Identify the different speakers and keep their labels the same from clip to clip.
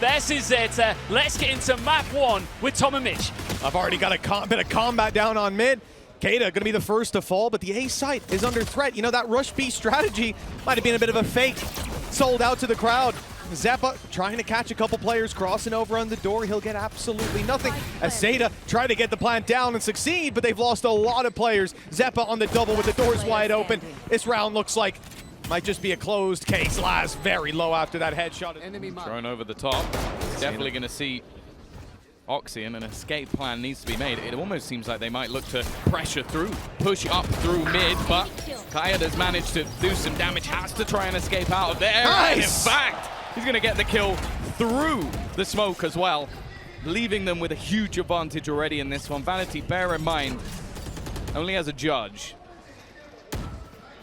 Speaker 1: This is ZETA. Let's get into map 1 with Tom and Mitch.
Speaker 2: I've already got a bit of combat down on mid. Caedye going to be the first to fall, but the A site is under threat. You know, that rush B strategy might have been a bit of a fake. Sold out to the crowd. Xeppaa trying to catch a couple players, crossing over on the door. He'll get absolutely nothing. As ZETA try to get the plant down and succeed, but they've lost a lot of players. Xeppaa on the double with the doors wide open. This round looks like might just be a closed case. Laz very low after that headshot.
Speaker 3: Thrown over the top. Definitely going to see Oxy, and an escape plan needs to be made. It almost seems like they might look to pressure through, push up through mid, but Caedye has managed to do some damage, has to try and escape out of there.
Speaker 2: Nice.
Speaker 3: And in fact, he's going to get the kill through the smoke as well, leaving them with a huge advantage already in this one. Vanity, bear in mind, only as a judge.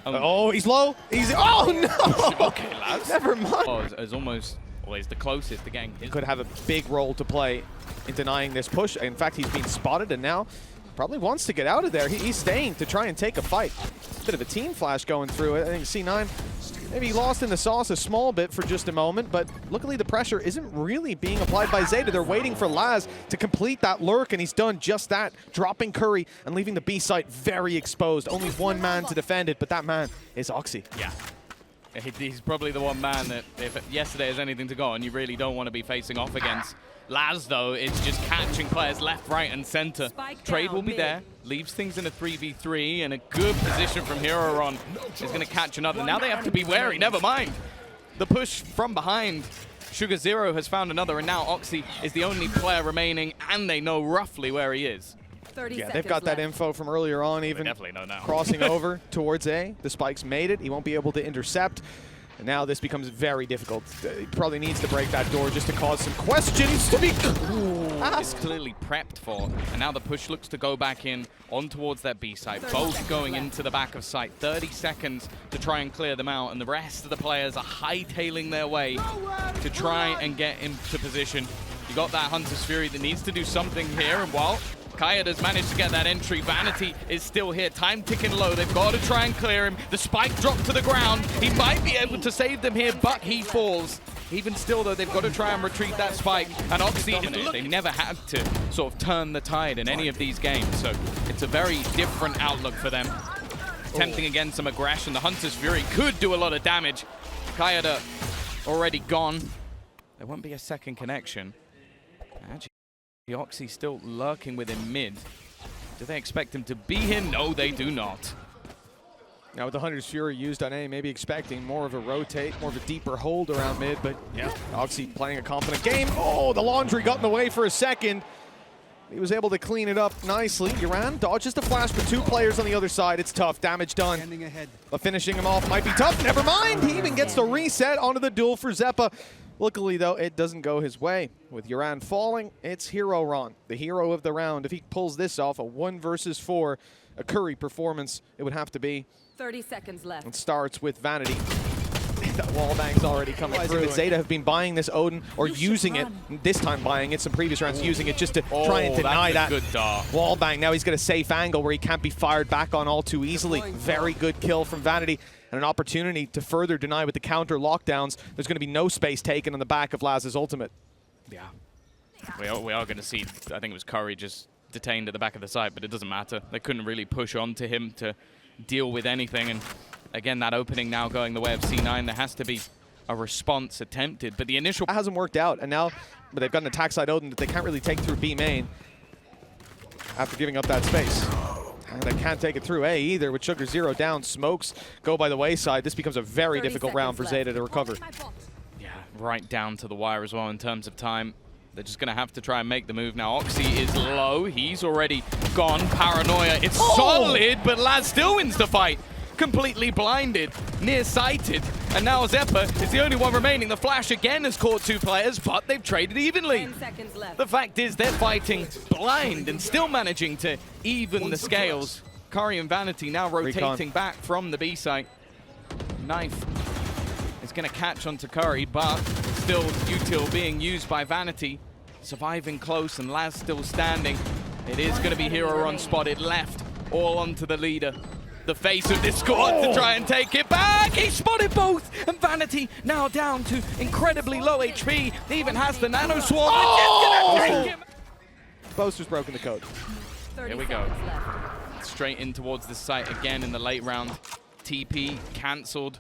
Speaker 2: Oh, he's low. He's oh no.
Speaker 3: Okay, lads.
Speaker 2: Never mind.
Speaker 3: Oh, is almost always the closest to getting his.
Speaker 2: Could have a big role to play in denying this push. In fact, he's been spotted and now probably wants to get out of there. He's staying to try and take a fight. Bit of a team flash going through it. I think C9 maybe lost in the sauce a small bit for just a moment, but luckily the pressure isn't really being applied by ZETA. They're waiting for Laz to complete that lurk, and he's done just that, dropping Curry and leaving the B site very exposed. Only one man to defend it, but that man is Oxy.
Speaker 3: Yeah. He's probably the one man that, if yesterday has anything to go on, you really don't want to be facing off against. Laz, though, is just catching players left, right, and center. Trade will be there, leaves things in a 3v3, and a good position from hiroronn is going to catch another. Now they have to be wary, never mind. The push from behind. Sugar Zero has found another, and now Oxy is the only player remaining, and they know roughly where he is.
Speaker 2: Yeah, they've got that info from earlier on, even
Speaker 3: definitely know now.
Speaker 2: Crossing over towards A. The spikes made it. He won't be able to intercept. And now this becomes very difficult. He probably needs to break that door just to cause some questions to be
Speaker 3: It's clearly prepped for. And now the push looks to go back in on towards that B side. Both going into the back of site. 30 seconds to try and clear them out. And the rest of the players are hightailing their way to try and get into position. You got that Hunter's Fury that needs to do something here. And while Caedye has managed to get that entry, Vanity is still here. Time ticking low. They've got to try and clear him. The spike dropped to the ground. He might be able to save them here, but he falls. Even still, though, they've got to try and retrieve that spike. And Oxy, they never had to sort of turn the tide in any of these games. So it's a very different outlook for them. Attempting again some aggression. The Hunter's Fury could do a lot of damage. Caedye already gone. There won't be a second connection. Actually, Oxy still lurking within mid. Do they expect him to be here? No, they do not.
Speaker 2: Now with the Hunter's Fury used on A, maybe expecting more of a rotate, more of a deeper hold around mid, but yeah, Oxy playing a confident game. Oh, the laundry got in the way for a second. He was able to clean it up nicely. Yuran dodges the flash with two players on the other side. It's tough, damage done. But finishing him off might be tough. Never mind, he even gets the reset onto the duel for Xeppaa. Luckily, though, it doesn't go his way. With Yuran falling, it's hiroronn, the hero of the round. If he pulls this off, a 1 versus 4, a Curry performance, it would have to be.
Speaker 4: 30 seconds left.
Speaker 2: It starts with Vanity. That wall bang's already coming through. But ZETA have been buying this Odin, or using it, this time buying it, some previous rounds using it just to try and deny that
Speaker 3: good
Speaker 2: wall bang. Now he's got a safe angle where he can't be fired back on all too easily. Very good kill from Vanity, and an opportunity to further deny with the counter lockdowns. There's going to be no space taken on the back of Laz's ultimate.
Speaker 3: Yeah. We are going to see, I think it was Curry just detained at the back of the site, but it doesn't matter. They couldn't really push onto him to deal with anything, and again, that opening now going the way of C9. There has to be a response attempted, but the initial...
Speaker 2: That hasn't worked out, and now but they've got an attack side Odin that they can't really take through B main after giving up that space. And they can't take it through A either with Sugar Zero down. Smokes go by the wayside. This becomes a very difficult round for ZETA to recover.
Speaker 3: Yeah, right down to the wire as well in terms of time. They're just going to have to try and make the move now. Oxy is low. He's already gone. Paranoia. It's solid, but Laz still wins the fight. Completely blinded, nearsighted, and now Xeppaa is the only one remaining. The flash again has caught two players, but they've traded evenly.
Speaker 4: 10 seconds left.
Speaker 3: The fact is they're fighting blind and still managing to even the scales. Curry and Vanity now rotating back from the B site. Knife is going to catch onto Curry, but still util being used by Vanity. Surviving close, and Laz still standing. It is going to be hiroronn spotted left, all onto the leader. the face of this squad to try and take it back. He spotted both, and Vanity now down to incredibly low HP. He even has the nano swarm. Which is gonna take him.
Speaker 2: Boaster's broken the code.
Speaker 3: Here we go. Straight in towards the site again in the late round. TP cancelled.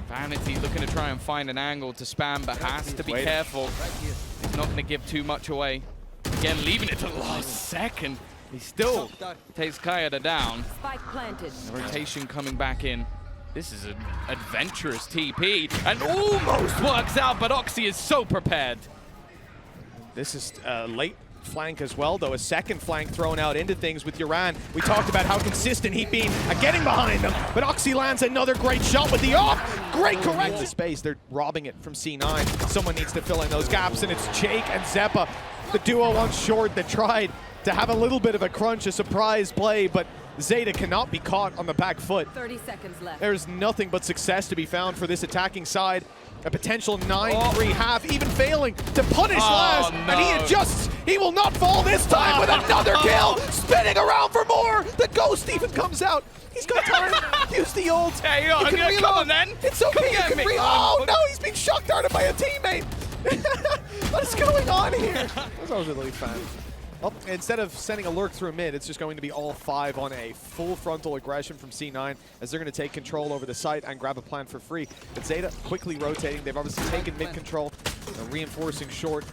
Speaker 3: Vanity looking to try and find an angle to spam, but has to be careful. He's not going to give too much away. Again, leaving it to the last second. He still takes Caedye down.
Speaker 4: Spike planted.
Speaker 3: The rotation coming back in. This is an adventurous TP and almost works out, but Oxy is so prepared.
Speaker 2: This is late flank as well, though. A second flank thrown out into things with Yuran. We talked about how consistent he'd been at getting behind them, but Oxy lands another great shot with the off. Great correction. The space, they're robbing it from C9. Someone needs to fill in those gaps, and it's Jake and Xeppaa, the duo on short that tried to have a little bit of a crunch, a surprise play, but ZETA cannot be caught on the back foot.
Speaker 4: 30 seconds left.
Speaker 2: There's nothing but success to be found for this attacking side. A potential 9-3 half, even failing to punish Laz, and he adjusts. He will not fall this time with another kill, spinning around for more. The ghost even comes out. He's got time. Use the ult.
Speaker 3: Hey, yo,
Speaker 2: He can reload.
Speaker 3: come on then.
Speaker 2: It's okay.
Speaker 3: Come
Speaker 2: You can oh no, he's being shock darted by a teammate. What is going on here? That was really fun. Well, instead of sending a lurk through mid, it's just going to be all 5 on A. Full frontal aggression from C9 as they're going to take control over the site and grab a plan for free. But ZETA quickly rotating. They've obviously taken mid control, reinforcing short,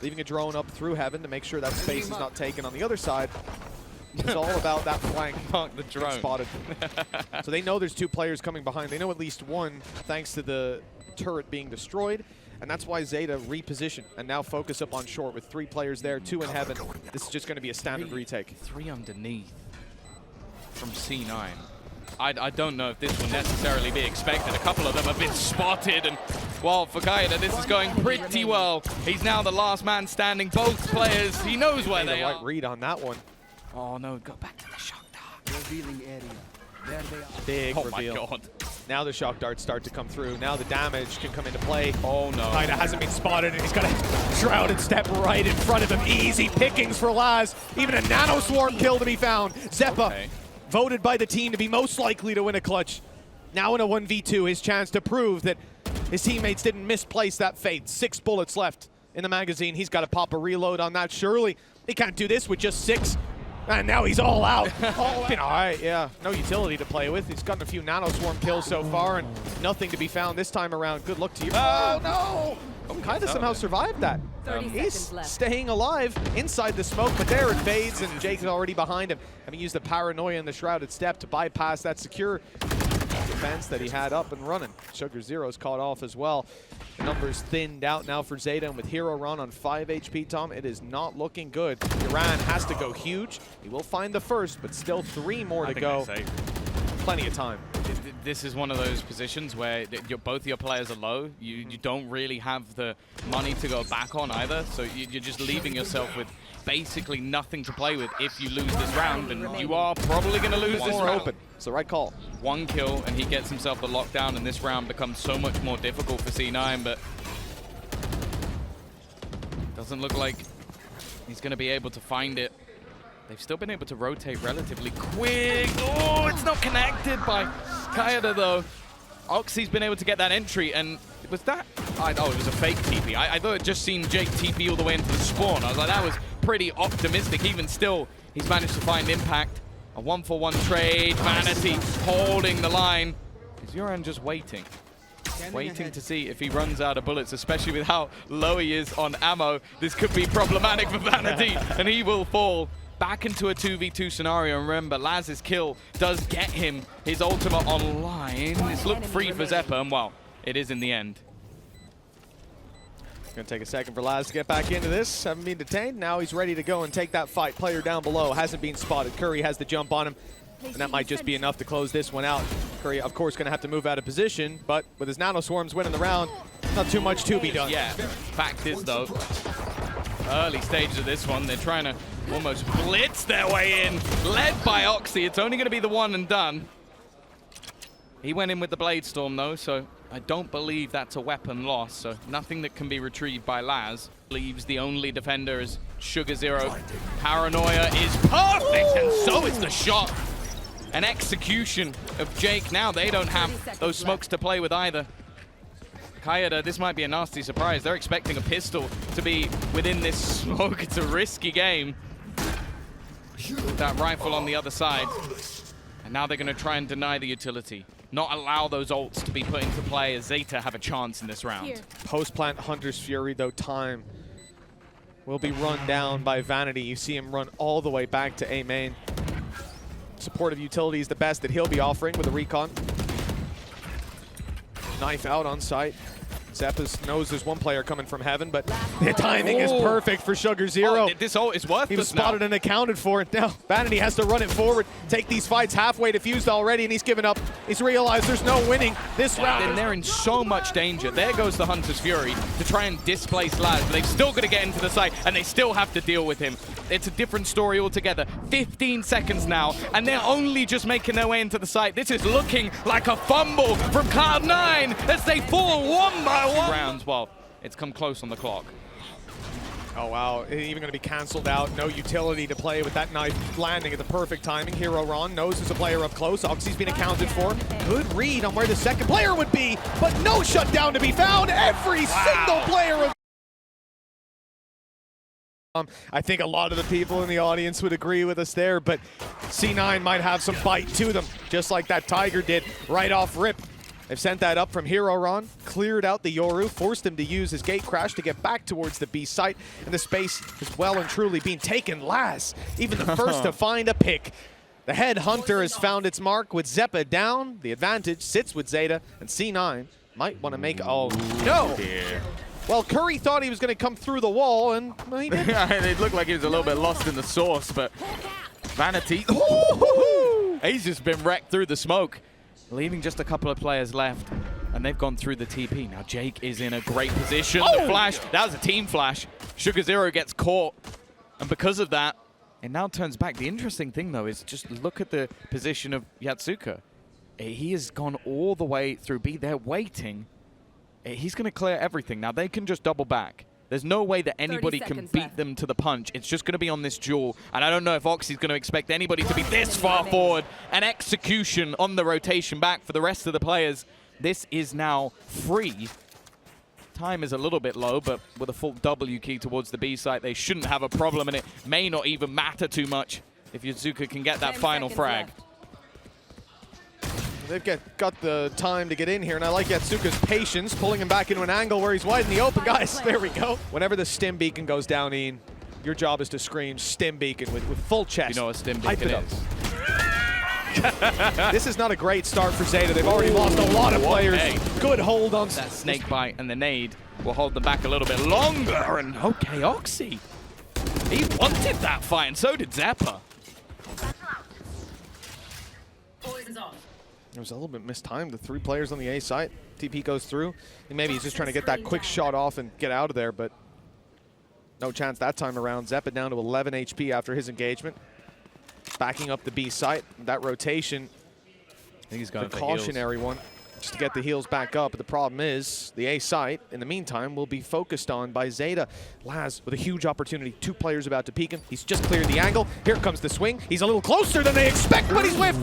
Speaker 2: leaving a drone up through heaven to make sure that space is not taken on the other side. It's all about that flank.
Speaker 3: Mark the drone.
Speaker 2: Spotted. So they know there's 2 players coming behind. They know at least one, thanks to the turret being destroyed. And that's why ZETA reposition and now focus up on short with 3 players there, 2 in heaven. This is just going to be a standard retake.
Speaker 3: 3 underneath from C9. I don't know if this will necessarily be expected. A couple of them have been spotted, and well, for Caedye, this is going pretty well. He's now the last man standing. Both players, he knows where they are.
Speaker 2: Right read on that one.
Speaker 3: Oh no, go back to the shock dart.
Speaker 5: Revealing area. There they are.
Speaker 2: Big reveal.
Speaker 3: Oh my god.
Speaker 2: Now the shock darts start to come through. Now the damage can come into play.
Speaker 3: Oh no.
Speaker 2: Caedye hasn't been spotted, and he's got a shrouded step right in front of him. Easy pickings for Laz. Even a nano swarm kill to be found. Xeppaa voted by the team to be most likely to win a clutch. Now in a 1v2, his chance to prove that his teammates didn't misplace that fate. 6 bullets left in the magazine. He's got to pop a reload on that. Surely he can't do this with just 6. And now he's all out. All right, yeah. No utility to play with. He's gotten a few nano swarm kills so far, and nothing to be found this time around. Good luck to you. Oh, no! Caedye somehow survived that.
Speaker 4: 30
Speaker 2: He's
Speaker 4: seconds left.
Speaker 2: staying alive inside the smoke, but there it fades, and Jake is already behind him. Having used the paranoia in the shrouded step to bypass that secure defense that he had up and running. Sugar Zero's caught off as well. The numbers thinned out now for ZETA, and with hiroronn on 5 HP, Tom, it is not looking good. Yuran has to go huge. He will find the first, but still 3 more to go. Plenty of time.
Speaker 3: This is one of those positions where both your players are low. You don't really have the money to go back on either, so you're just leaving yourself with basically nothing to play with if you lose this round, and you are probably going to lose this round.
Speaker 2: Open. It's the right call.
Speaker 3: 1 kill, and he gets himself the lockdown, and this round becomes so much more difficult for C9, but doesn't look like he's going to be able to find it. They've still been able to rotate relatively quick. Oh, it's not connected by Caedye, though. Oxy's been able to get that entry, and was that? Oh, it was a fake TP. I thought it just seen Jake TP all the way into the spawn. I was like, that was pretty optimistic. Even still, he's managed to find impact. A 1-for-1 trade. Vanity holding the line. Is Yuran just waiting? Waiting to see if he runs out of bullets, especially with how low he is on ammo. This could be problematic for Vanity, and he will fall back into a 2v2 scenario. And remember, Laz's kill does get him his ultimate online. It's looked free for Xeppaa, and well, it is in the end.
Speaker 2: Gonna take a second for Laz to get back into this. Haven't been detained. Now he's ready to go and take that fight. Player down below hasn't been spotted. Curry has the jump on him, and that might just be enough to close this one out. Curry, of course, gonna have to move out of position, but with his nano swarms winning the round, not too much to be done.
Speaker 3: Yeah, fact is though, early stages of this one, they're trying to almost blitz their way in, led by Oxy. It's only gonna be the one and done. He went in with the Blade Storm though, so I don't believe that's a weapon loss, so nothing that can be retrieved by Laz. Leaves the only defender is Sugar Zero. Paranoia is perfect, and so is the shot. an execution of Jake. Now they don't have those smokes to play with either. Caedye, this might be a nasty surprise. They're expecting a pistol to be within this smoke. It's a risky game. That rifle on the other side. And now they're going to try and deny the utility. Not allow those ults to be put into play as ZETA have a chance in this round.
Speaker 2: Post-plant Hunter's Fury, though, time will be run down by Vanity. You see him run all the way back to A main. Supportive utility is the best that he'll be offering with a recon. Knife out on site. Xeppaa knows there's one player coming from heaven, but the timing is perfect for Sugar Zero.
Speaker 3: Oh, this ult is worthless.
Speaker 2: He was spotted and accounted for it. Now Vanity has to run it forward, take these fights halfway defused already, and he's given up. He's realized there's no winning this round.
Speaker 3: And they're in so much danger. There goes the Hunter's Fury to try and displace Laz, but they've still got to get into the site, and they still have to deal with him. It's a different story altogether. 15 seconds now, and they're only just making their way into the site. This is looking like a fumble from Cloud9 as they fall one by one. Rounds, well, it's come close on the clock.
Speaker 2: Oh wow, even going to be cancelled out. No utility to play with that knife landing at the perfect timing. hiroronn knows there's a player up close. Oxy's been accounted for. Good read on where the second player would be, but no shutdown to be found. Every single player of I think a lot of the people in the audience would agree with us there, but C9 might have some bite to them, just like that Tiger did right off rip. They've sent that up from hiroronn, cleared out the Yoru, forced him to use his gate crash to get back towards the B site, and the space is well and truly being taken. Laz, even the first to find a pick. The head hunter has found its mark with Xeppaa down. The advantage sits with ZETA, and C9 might want to make, oh no!
Speaker 4: Dear.
Speaker 2: Well, Curry thought he was going to come through the wall, and well, he didn't.
Speaker 4: It looked like he was a little bit lost in the sauce, but Vanity,
Speaker 3: He's just been wrecked through the smoke, leaving just a couple of players left, and they've gone through the TP. Now Jake is in a great position. The flash, that was a team flash. Sugar Zero gets caught, and because of that, it now turns back. The interesting thing, though, is just look at the position of Yatsuka. He has gone all the way through B. They're waiting. He's going to clear everything. Now, they can just double back. There's no way that anybody can beat them to the punch. It's just going to be on this duel. And I don't know if Oxy's going to expect anybody to be this far forward. An execution on the rotation back for the rest of the players. This is now free. Time is a little bit low, but with a full W key towards the B site, they shouldn't have a problem, and it may not even matter too much if Yatsuka can get that final frag.
Speaker 2: They've got the time to get in here, and I like Yatsuka's patience, pulling him back into an angle where he's wide in the open. Guys, there we go. Whenever the stim beacon goes down, Ian, your job is to scream stim beacon with full chest.
Speaker 3: You know what stim beacon is.
Speaker 2: This is not a great start for ZETA. They've already lost a lot of players. Good hold on
Speaker 3: that snake bite, and the nade will hold them back a little bit longer. And okay, Oxy, he wanted that fight, and so did Xeppaa.
Speaker 2: It was a little bit mistimed. The three players on the A site. TP goes through. And maybe he's just trying to get that quick shot off and get out of there, but no chance that time around. Xeppaa down to 11 HP after his engagement. Backing up the B site. That rotation,
Speaker 3: I think he's going
Speaker 2: for cautionary one, just to get the heals back up. But the problem is the A site, in the meantime, will be focused on by ZETA. Laz with a huge opportunity. Two players about to peek him. He's just cleared the angle. Here comes the swing. He's a little closer than they expect, but he's whiffed.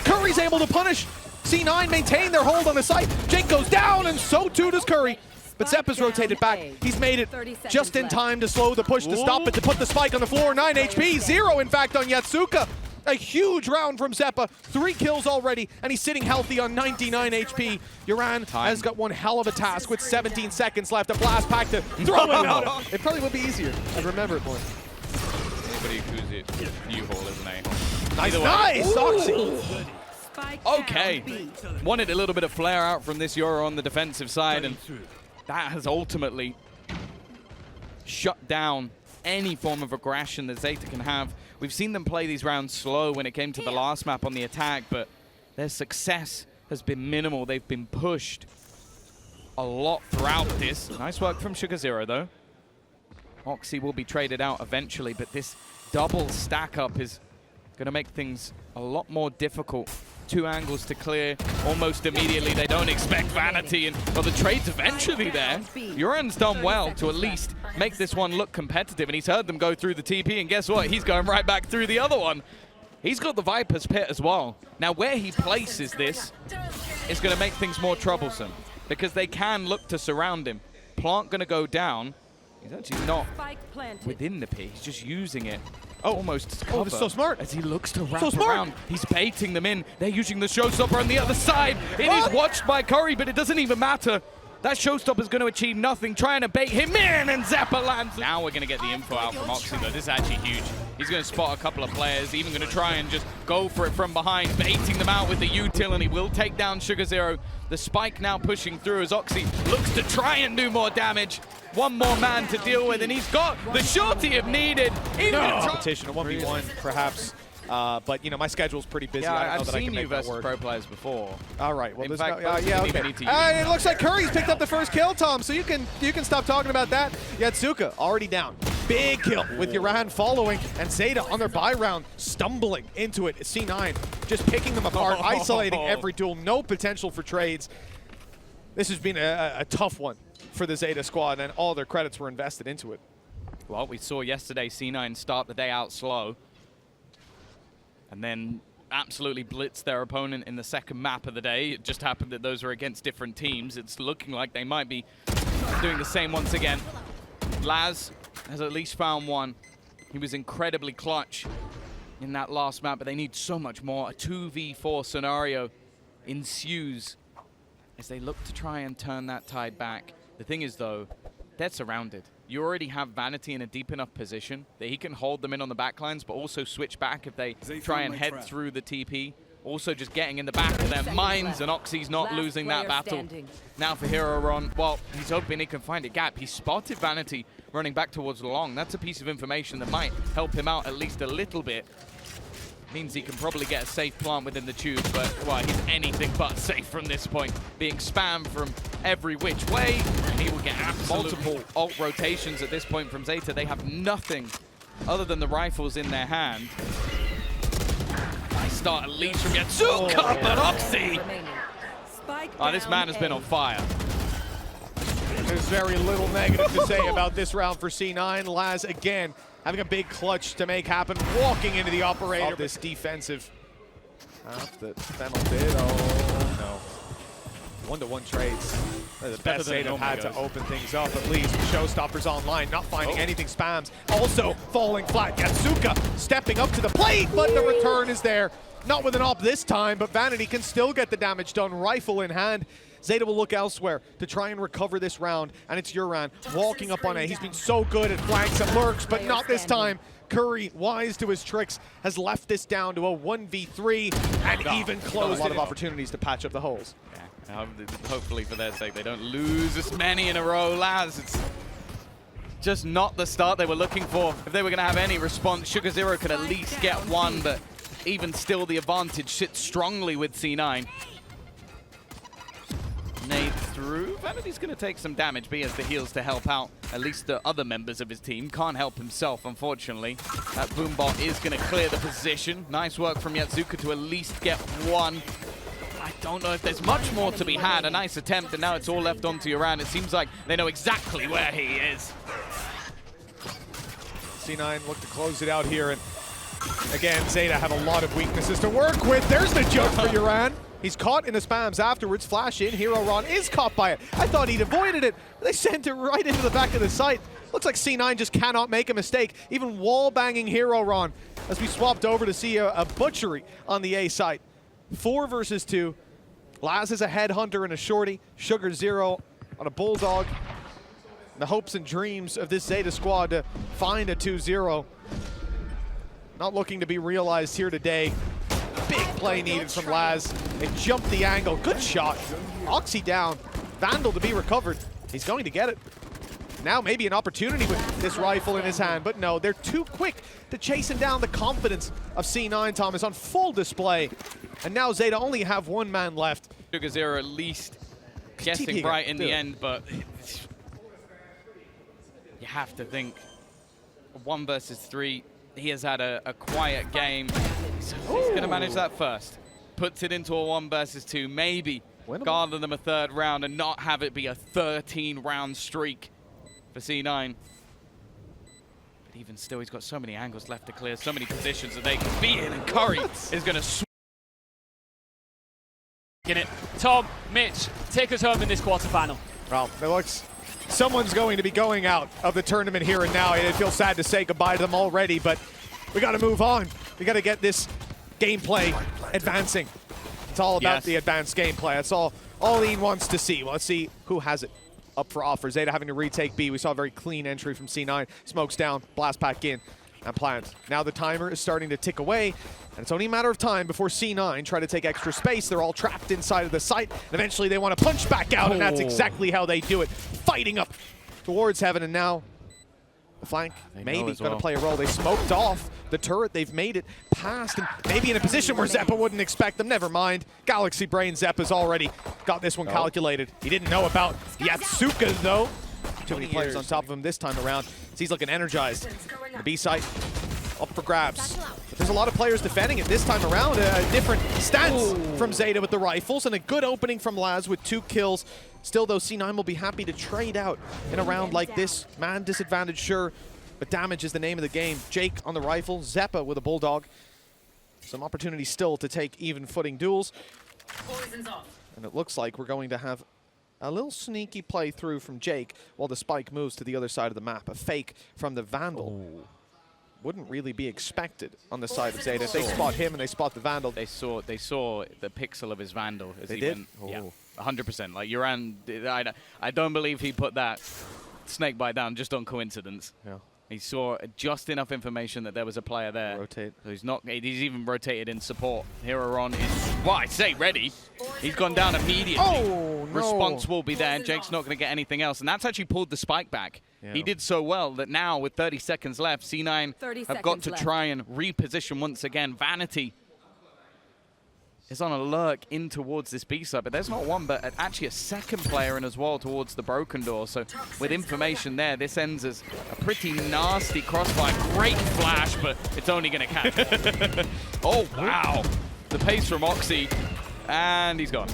Speaker 2: Curry's able to punish. C9 maintain their hold on the site. Jake goes down, and so too does Curry. But Xeppaa's rotated back. He's made it just in time to slow the push, to stop it, to put the spike on the floor. 9 HP, 0 in fact on Yatsuka. A huge round from Xeppaa. 3 kills already, and he's sitting healthy on 99 HP. Yuran has got one hell of a task with 17 seconds left. A blast pack to throw him out. It probably would be easier. I'd remember it more.
Speaker 3: Anybody who's it, U-haul is an
Speaker 2: A-haul. Nice, Oxy.
Speaker 3: Okay, wanted a little bit of flare out from this Yoru on the defensive side, and that has ultimately shut down any form of aggression that ZETA can have. We've seen them play these rounds slow when it came to the last map on the attack, but their success has been minimal. They've been pushed a lot throughout this. Nice work from Sugar Zero, though. Oxy will be traded out eventually, but this double stack up is going to make things a lot more difficult. 2 angles to clear almost immediately. They don't expect Vanity, and well, the trade's eventually there. Yuran's done well to at least make this one look competitive, and he's heard them go through the TP, and guess what? He's going right back through the other one. He's got the Viper's Pit as well. Now, where he places this is going to make things more troublesome because they can look to surround him. Plant going to go down. He's actually not within the pit. He's just using it almost as cover.
Speaker 2: Oh, that's so smart.
Speaker 3: As he looks to wrap around. He's baiting them in. They're using the showstopper on the other side. It is watched by Curry, but it doesn't even matter. That showstopper is going to achieve nothing, trying to bait him in, and Xeppaa lands. Now we're going to get the info out from Oxy, though. This is actually huge. He's going to spot a couple of players, even going to try and just go for it from behind, baiting them out with the util, and he will take down Sugar Zero. The spike now pushing through as Oxy looks to try and do more damage. One more man to deal with, and he's got the shorty if needed.
Speaker 2: Competition, a 1v1 perhaps. But, you know, my schedule's pretty busy.
Speaker 3: Yeah,
Speaker 2: I don't know
Speaker 3: I've
Speaker 2: that I
Speaker 3: seen
Speaker 2: can
Speaker 3: you
Speaker 2: make that
Speaker 3: versus
Speaker 2: work.
Speaker 3: pro players before.
Speaker 2: All right. Well,
Speaker 3: In
Speaker 2: this
Speaker 3: fact,
Speaker 2: yeah,
Speaker 3: both
Speaker 2: okay.
Speaker 3: need to use
Speaker 2: It looks like Curry's picked up the first kill, Tom, so you can stop talking about that. Yatsuka already down. Big kill with Yuran following, and Zeta on their buy round, stumbling into it. C9 just picking them apart, isolating every duel. No potential for trades. This has been a tough one for the Zeta squad, and all their credits were invested into it.
Speaker 3: Well, we saw yesterday C9 start the day out slow, and then absolutely blitz their opponent in the second map of the day. It just happened that those were against different teams. It's looking like they might be doing the same once again. Laz has at least found one. He was incredibly clutch in that last map, but they need so much more. A 2v4 scenario ensues as they look to try and turn that tide back. The thing is, though, they're surrounded. You already have Vanity in a deep enough position that he can hold them in on the backlines, but also switch back if they try and head through the TP. Also just getting in the back of their minds, and Oxy's not losing that battle. Now for hiroronn, well, he's hoping he can find a gap. He spotted Vanity running back towards long. That's a piece of information that might help him out at least a little bit. Means he can probably get a safe plant within the tube, but, well, he's anything but safe from this point. Being spammed from every which way, and he will get multiple ult rotations at this point from Zeta. They have nothing other than the rifles in their hand. They start at least from Yatsuka, but Oxy! Oh, this man has been on fire.
Speaker 2: There's very little negative to say about this round for C9. Laz, again, having a big clutch to make happen, walking into the operator. This defensive half that Fennel did. Oh, no. 1-to-1 trades. They're the best Zeta have had to open things up, at least. Showstoppers online, not finding anything, spams. Also falling flat. Yatsuka stepping up to the plate, but the return is there. Not with an op this time, but Vanity can still get the damage done, rifle in hand. Zeta will look elsewhere to try and recover this round, and it's Yuran walking up on A. He's been so good at flanks and lurks, but not this time. Curry, wise to his tricks, has left this down to a 1v3 and even closed a lot of opportunities to patch up the holes.
Speaker 3: Yeah. Hopefully for their sake they don't lose this many in a row. Laz, it's just not the start they were looking for. If they were going to have any response, Sugar Zero could at least get one, but even still the advantage sits strongly with C9. Nade through. Vanity's going to take some damage, but he has the heals to help out at least the other members of his team. Can't help himself, unfortunately. That boombot is going to clear the position. Nice work from Yatsuka to at least get one. I don't know if there's much more to be had. A nice attempt, and now it's all left onto Yuran. It seems like they know exactly where he is.
Speaker 2: C9 look to close it out here, and again, Zeta have a lot of weaknesses to work with. There's the joke for Yuran. He's caught in the spams afterwards. Flash in. hiroronn is caught by it. I thought he'd avoided it. They sent it right into the back of the site. Looks like C9 just cannot make a mistake. Even wall banging hiroronn as we swapped over to see a butchery on the A site. 4 versus 2. Laz is a headhunter and a shorty. Sugar Zero on a bulldog. The hopes and dreams of this Zeta squad to find a 2-0. Not looking to be realized here today. Big play needed from Laz. They jumped the angle. Good shot. Oxy down. Vandal to be recovered. He's going to get it. Now maybe an opportunity with this rifle in his hand, but no, they're too quick to chasing down the confidence of C9. Thomas on full display. And now Zeta only have one man left.
Speaker 3: Sugar Zero at least guessing right in the end, but you have to think 1 versus 3. He has had a quiet game. So he's going to manage that first. Puts it into a 1 versus 2. Maybe garner them a 3rd round and not have it be a 13-round streak for C9. But even still, he's got so many angles left to clear, so many positions that they can be in, and Curry is going to
Speaker 1: In it. Tom, Mitch, take us home in this quarterfinal.
Speaker 2: Well, it looks someone's going to be going out of the tournament here and now. It feels sad to say goodbye to them already, but we got to move on. We got to get this gameplay advancing. It's all about the advanced gameplay. That's all Ian wants to see. Well, let's see who has it up for offer. ZETA having to retake B. We saw a very clean entry from C9. Smokes down, blast back in, and plant. Now the timer is starting to tick away, and it's only a matter of time before C9 try to take extra space. They're all trapped inside of the site, and eventually they want to punch back out, and that's exactly how they do it. Fighting up towards heaven, and now the flank maybe going to play a role. They smoked off the turret. They've made it past, and maybe in a position where Xeppaa wouldn't expect them. Never mind. Galaxy Brain Xeppaa's already got this one calculated. He didn't know about Yatsuka, though. Too many players on top of him this time around. So he's looking energized. The B site up for grabs. But there's a lot of players defending it this time around. A different stance from ZETA with the rifles, and a good opening from Laz with 2 kills. Still, though, C9 will be happy to trade out in a round like this. Man disadvantage, sure, but damage is the name of the game. Jake on the rifle, Xeppaa with a bulldog. Some opportunities still to take even footing duels. And it looks like we're going to have a little sneaky play through from Jake while the spike moves to the other side of the map. A fake from the Vandal. Wouldn't really be expected on the side of ZETA. If they spot him and they spot the Vandal.
Speaker 3: They saw the pixel of his Vandal. As
Speaker 2: They
Speaker 3: he
Speaker 2: did?
Speaker 3: Went, yeah, 100%. Like Yuran, I don't believe he put that snake bite down just on coincidence.
Speaker 2: Yeah.
Speaker 3: He saw just enough information that there was a player there.
Speaker 2: Rotate.
Speaker 3: So he's even rotated in support. Hiroronn is, well, I say ready. He's gone down immediately.
Speaker 2: Oh, no.
Speaker 3: Response will be there. Jake's not going to get anything else. And that's actually pulled the spike back.
Speaker 2: Yeah.
Speaker 3: He did so well that now with 30 seconds left, C9 have got to try and reposition once again. Vanity is on a lurk in towards this B side, but there's not one, but actually a second player in as well towards the broken door. So with information there, this ends as a pretty nasty crossfire. Great flash, but it's only going to catch. Oh, wow. The pace from Oxy, and he's gone.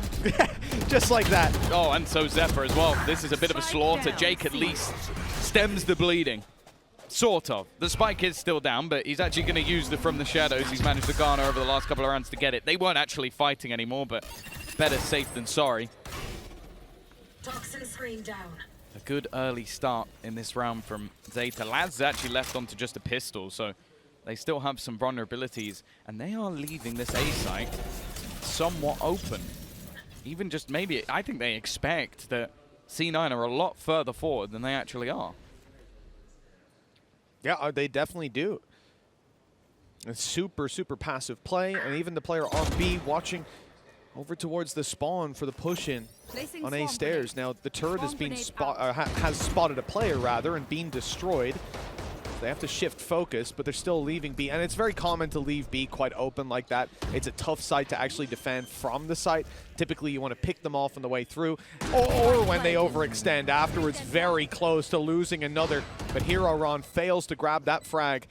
Speaker 2: Just like that.
Speaker 3: Oh, and so Xeppaa as well. This is a bit of a slaughter. Jake at least stems the bleeding. Sort of. The spike is still down, but he's actually going to use the from the shadows. He's managed to garner over the last couple of rounds to get it. They weren't actually fighting anymore, but better safe than sorry.
Speaker 6: Toxin screen down.
Speaker 3: A good early start in this round from ZETA. Laz actually left onto just a pistol, so they still have some vulnerabilities, and they are leaving this A site somewhat open. Even just maybe, I think they expect that C9 are a lot further forward than they actually are.
Speaker 2: Yeah, they definitely do. It's super, super passive play, and even the player on B watching over towards the spawn for the push-in on A stairs. Now, the turret has been has spotted a player, rather, and been destroyed. They have to shift focus, but they're still leaving B. And it's very common to leave B quite open like that. It's a tough site to actually defend from the site. Typically, you want to pick them off on the way through, or when they overextend afterwards, very close to losing another. But hiroronn fails to grab that frag,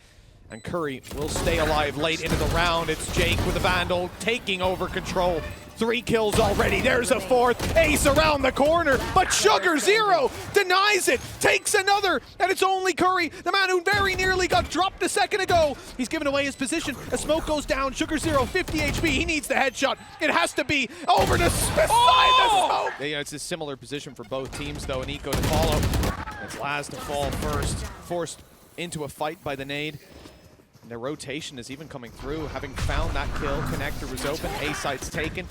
Speaker 2: and Curry will stay alive late into the round. It's Jake with the Vandal taking over control. 3 kills already. There's a 4th. Ace around the corner, but sugar0 denies it. Takes another, and it's only Curry, the man who very nearly got dropped a second ago. He's given away his position. A smoke goes down. sugar0, 50 HP. He needs the headshot. It has to be over to beside the smoke. Yeah, it's a similar position for both teams, though. An eco to follow. It's Laz to fall first. Forced into a fight by the nade. And their rotation is even coming through. Having found that kill, connector was open. A site's taken.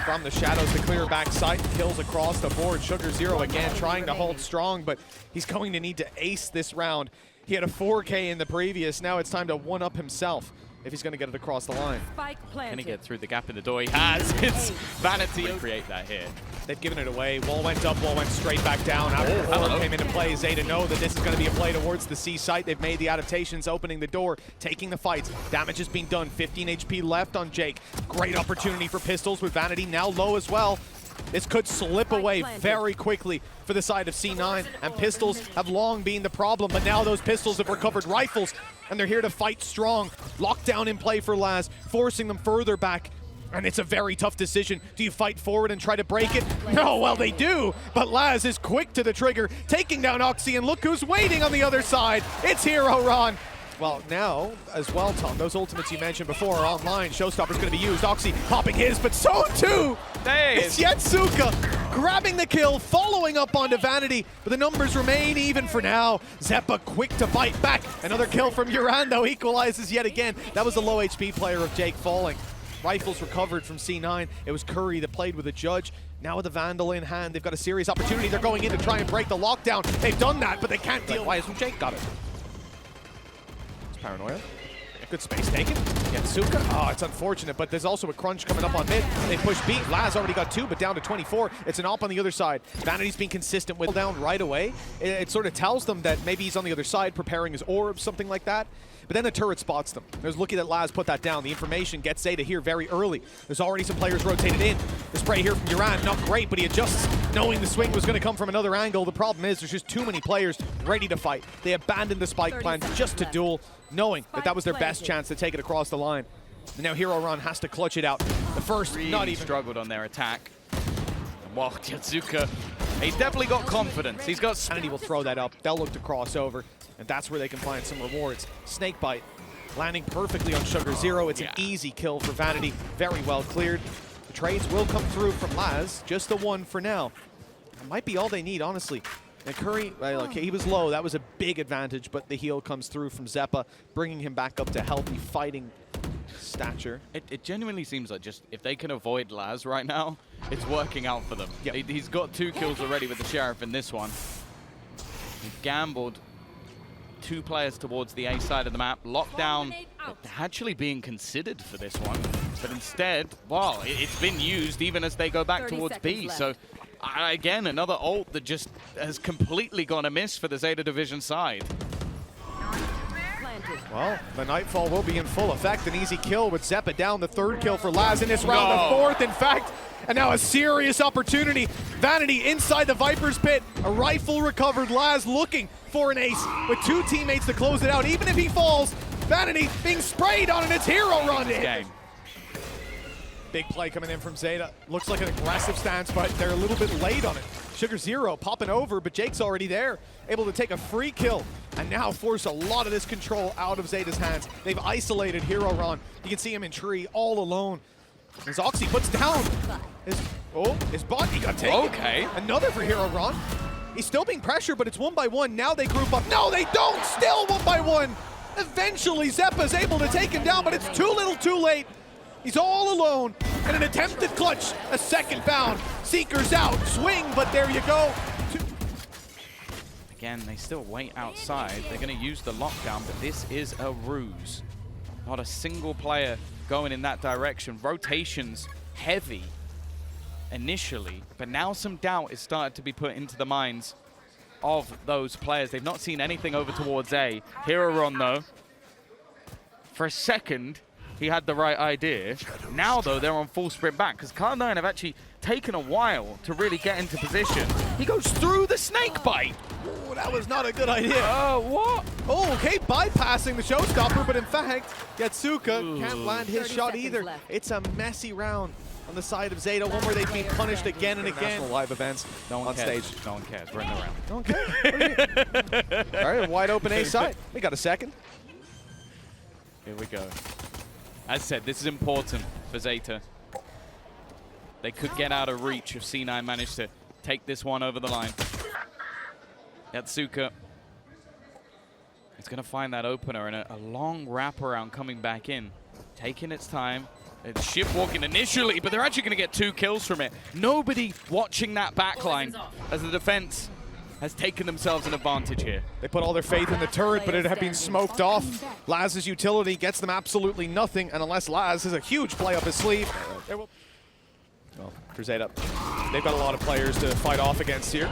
Speaker 2: From the shadows, the clear back site. Kills across the board. sugar0 again trying to hold strong, but he's going to need to ace this round. He had a 4K in the previous. Now it's time to one-up himself if he's going to get it across the line.
Speaker 3: Can he get through the gap in the door? He has. It's Vanity to create that here.
Speaker 2: They've given it away. Wall went up, wall went straight back down. After the wall came into play, ZETA know that this is going to be a play towards the C site. They've made the adaptations, opening the door, taking the fights. Damage has been done. 15 HP left on Jake. Great opportunity for pistols with Vanity now low as well. This could slip away very quickly for the side of C9, and pistols have long been the problem, but now those pistols have recovered rifles, and they're here to fight strong. Lockdown in play for Laz, forcing them further back. And it's a very tough decision. Do you fight forward and try to break it? No, well, they do. But Laz is quick to the trigger, taking down Oxy, and look who's waiting on the other side. It's hiroronn. Well, now, as well, Tom, those ultimates you mentioned before are online. Showstopper's going to be used. Oxy popping his, but so too! It's Yetsuka grabbing the kill, following up onto Vanity, but the numbers remain even for now. Xeppaa quick to bite back. Another kill from Yuran, though, equalizes yet again. That was the low HP player of Jake falling. Rifles recovered from C9. It was Curry that played with the judge. Now with the Vandal in hand, they've got a serious opportunity. They're going in to try and break the lockdown. They've done that, but they can't deal. Why hasn't Jake got it? Paranoia. Good space taken. Yetsuka. Oh, it's unfortunate, but there's also a crunch coming up on mid. They push B. Laz already got 2, but down to 24. It's an op on the other side. Vanity's been consistent with down right away. It sort of tells them that maybe he's on the other side preparing his orb, something like that. But then the turret spots them. There's lucky that Laz put that down. The information gets ZETA here very early. There's already some players rotated in. The spray here from Yuran, not great, but he adjusts, knowing the swing was going to come from another angle. The problem is there's just too many players ready to fight. They abandoned the spike plan just to duel, knowing that that was their best chance to take it across the line. And now hiroronn has to clutch it out. The first,
Speaker 3: really
Speaker 2: not even
Speaker 3: struggled on their attack. Well, Yetsuka, he's definitely got confidence. He's got...
Speaker 2: Sanity will throw that up. They'll look to cross over, and that's where they can find some rewards. Snakebite landing perfectly on Sugar Zero. It's an easy kill for Vanity. Very well cleared. The trades will come through from Laz. Just the one for now. That might be all they need, honestly. And Curry, well, okay, he was low. That was a big advantage, but the heal comes through from Xeppaa, bringing him back up to healthy fighting stature.
Speaker 3: It genuinely seems like just if they can avoid Laz right now, it's working out for them.
Speaker 2: Yep.
Speaker 3: He's got 2 kills already with the Sheriff in this one. He gambled 2 players towards the A side of the map. Lockdown actually being considered for this one, but instead, well, it's been used even as they go back towards B.
Speaker 6: Left.
Speaker 3: So again, another ult that just has completely gone amiss for the ZETA Division side.
Speaker 2: Well, the Nightfall will be in full effect. An easy kill with Xeppaa down. The 3rd kill for Laz in this round. The 4th, in fact. And now a serious opportunity. Vanity inside the Viper's pit. A rifle recovered. Laz looking for an ace with 2 teammates to close it out. Even if he falls, Vanity being sprayed on, and it's hiroronn to hit. Big play coming in from ZETA. Looks like an aggressive stance, but they're a little bit late on it. Sugar Zero popping over, but Jake's already there, able to take a free kill, and now force a lot of this control out of ZETA's hands. They've isolated hiroronn. You can see him in tree all alone. As Oxy puts down his bot, he got taken.
Speaker 3: Okay.
Speaker 2: Another for hiroronn. He's still being pressured, but it's 1 by 1. Now they group up. No, they don't! Still 1 by 1! Eventually, Xeppaa's able to take him down, but it's too little too late. He's all alone, and an attempted clutch, a second bound. Seeker's out, swing, but there you go.
Speaker 3: Again, they still wait outside. They're going to use the lockdown, but this is a ruse. Not a single player going in that direction. Rotations heavy initially, but now some doubt is started to be put into the minds of those players. They've not seen anything over towards A. hiroronn, though, for a second, he had the right idea. Now, though, they're on full sprint back because Cloud9 have actually taken a while to really get into position. He goes through the snake bite.
Speaker 2: Ooh, that was not a good idea.
Speaker 3: What?
Speaker 2: Oh, okay, bypassing the showstopper, but in fact, Yetsuka can't land his
Speaker 6: 30
Speaker 2: shot either.
Speaker 6: left.
Speaker 2: It's a messy round on the side of ZETA, one where they've been punished again and again. National live events
Speaker 3: No one
Speaker 2: on
Speaker 3: cares.
Speaker 2: stage.
Speaker 3: No one cares. We're in the round.
Speaker 2: Okay. All right, wide open A side. We got a second.
Speaker 3: Here we go. As said, this is important for ZETA. They could get out of reach if C9 managed to take this one over the line. Yetsuka is going to find that opener, and a long wraparound coming back in. Taking its time. It's ship walking initially, but they're actually going to get 2 kills from it. Nobody watching that backline as the defense has taken themselves an advantage here.
Speaker 2: They put all their faith in the turret, but it had been smoked off. Laz's utility gets them absolutely nothing, and unless Laz has a huge play up his sleeve, well, for ZETA, they've got a lot of players to fight off against here.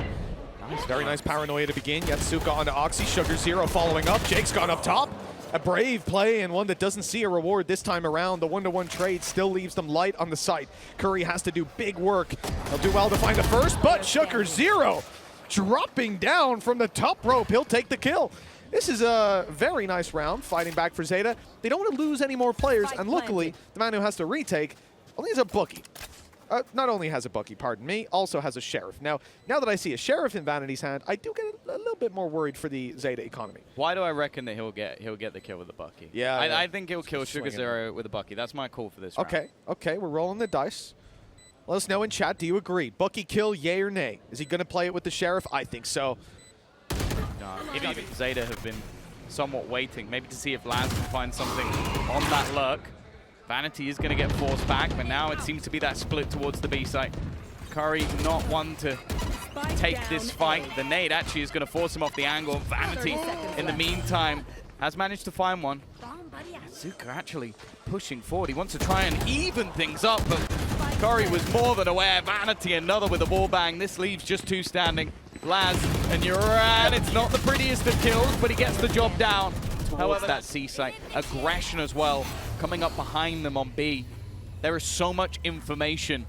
Speaker 2: Nice, very nice paranoia to begin. Yetsuka onto Oxy, Sugar Zero following up. Jake's gone up top. A brave play and one that doesn't see a reward this time around. The 1-to-1 trade still leaves them light on the site. Curry has to do big work. He'll do well to find the first, but Sugar Zero dropping down from the top rope. He'll take the kill. This is a very nice round, fighting back for ZETA. They don't want to lose any more players, and luckily, the man who has to retake only has a bookie. Not only has a bookie, pardon me, also has a sheriff. Now that I see a sheriff in Vanity's hand, I do get a little bit more worried for the ZETA economy.
Speaker 3: Why do I reckon that he'll get the kill with the Bucky?
Speaker 2: Yeah,
Speaker 3: I think he'll kill Sugar
Speaker 2: swinging.
Speaker 3: Zero with a Bucky. That's my call for this round.
Speaker 2: Okay, we're rolling the dice. Let us know in chat, do you agree? Bucky kill, yay or nay? Is he going to play it with the sheriff? I think so.
Speaker 3: No, even ZETA have been somewhat waiting, maybe to see if Laz can find something on that lurk. Vanity is going to get forced back, but now it seems to be that split towards the B site. Curry not one to take this fight. The nade actually is going to force him off the angle. Vanity, in the meantime, has managed to find one. Zuka actually pushing forward. He wants to try and even things up, but Curry was more than aware. Vanity, another with a ball bang. This leaves just two standing. Laz and yuran. It's not the prettiest of kills, but he gets the job down. However, that C site. Aggression as well, coming up behind them on B. There is so much information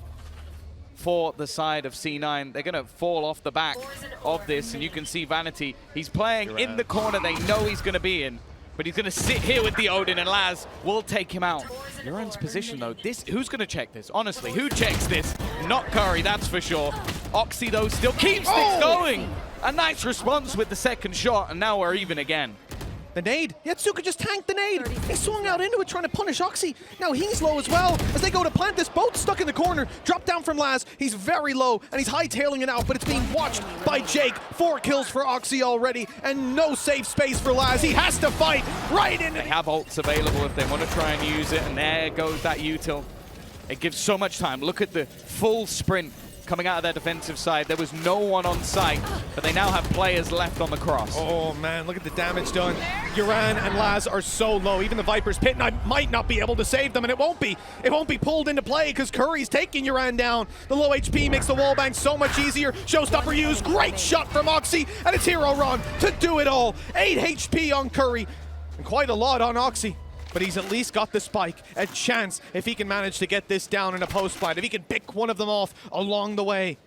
Speaker 3: for the side of C9. They're going to fall off the back of this, and you can see Vanity. He's playing in the corner they know he's going to be in, but he's going to sit here with the Odin, and Laz will take him out. Yuran's position, though. Who's going to check this? Honestly, who checks this? Not Curry, that's for sure. Oxy, though, still keeps things going. A nice response with the second shot, and now we're even again.
Speaker 2: The nade. Yatsuka just tanked the nade. He swung out into it trying to punish Oxy. Now he's low as well as they go to plant this. Both stuck in the corner. Drop down from Laz. He's very low and he's hightailing it out, but it's being watched by Jake. 4 kills for Oxy already and no safe space for Laz. He has to fight right into
Speaker 3: They have ults available if they want to try and use it, and there goes that util. It gives so much time. Look at the full sprint coming out of their defensive side. There was no one on site, but they now have players left on the cross.
Speaker 2: Oh man, look at the damage done. Yuran and Laz are so low. Even the Viper's Pit might not be able to save them, and it won't be. It won't be pulled into play because Curry's taking Yuran down. The low HP makes the wall bang so much easier. Showstopper used. Great shot from Oxy, and it's hiroronn to do it all. 8 HP on Curry, and quite a lot on Oxy. But he's at least got the spike, a chance if he can manage to get this down in a post fight, if he can pick one of them off along the way.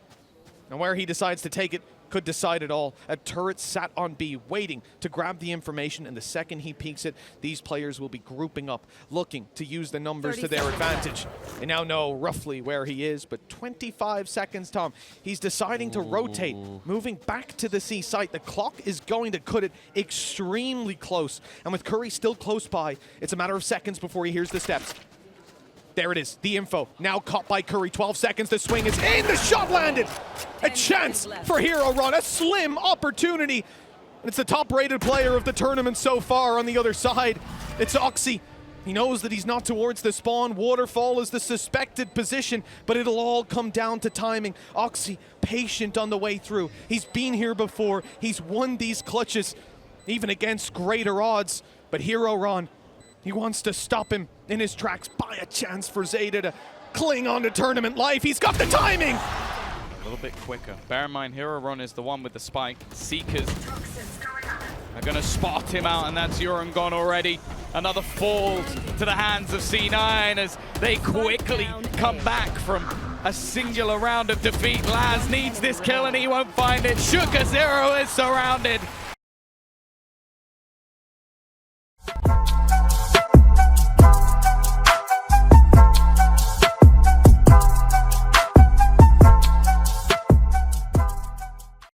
Speaker 2: And where he decides to take it could decide it all. A turret sat on B, waiting to grab the information, and the second he peeks it, these players will be grouping up, looking to use the numbers to their advantage. They now know roughly where he is, but 25 seconds, Tom. He's deciding to rotate, moving back to the C site. The clock is going to cut it extremely close, and with Curry still close by, it's a matter of seconds before he hears the steps. There it is, the info, now caught by Curry. 12 seconds, the swing is in, the shot landed! A chance for hiroronn, a slim opportunity. It's the top-rated player of the tournament so far on the other side. It's Oxy. He knows that he's not towards the spawn. Waterfall is the suspected position, but it'll all come down to timing. Oxy, patient on the way through. He's been here before. He's won these clutches, even against greater odds. But hiroronn, he wants to stop him in his tracks, buy a chance for ZETA to cling on to tournament life. He's got the timing!
Speaker 3: A little bit quicker. Bear in mind, hiroronn is the one with the spike. Seekers are going to spot him out, and that's yuran gone already. Another fall to the hands of C9 as they quickly come back from a singular round of defeat. Laz needs this kill, and he won't find it. Sugar Zero is surrounded.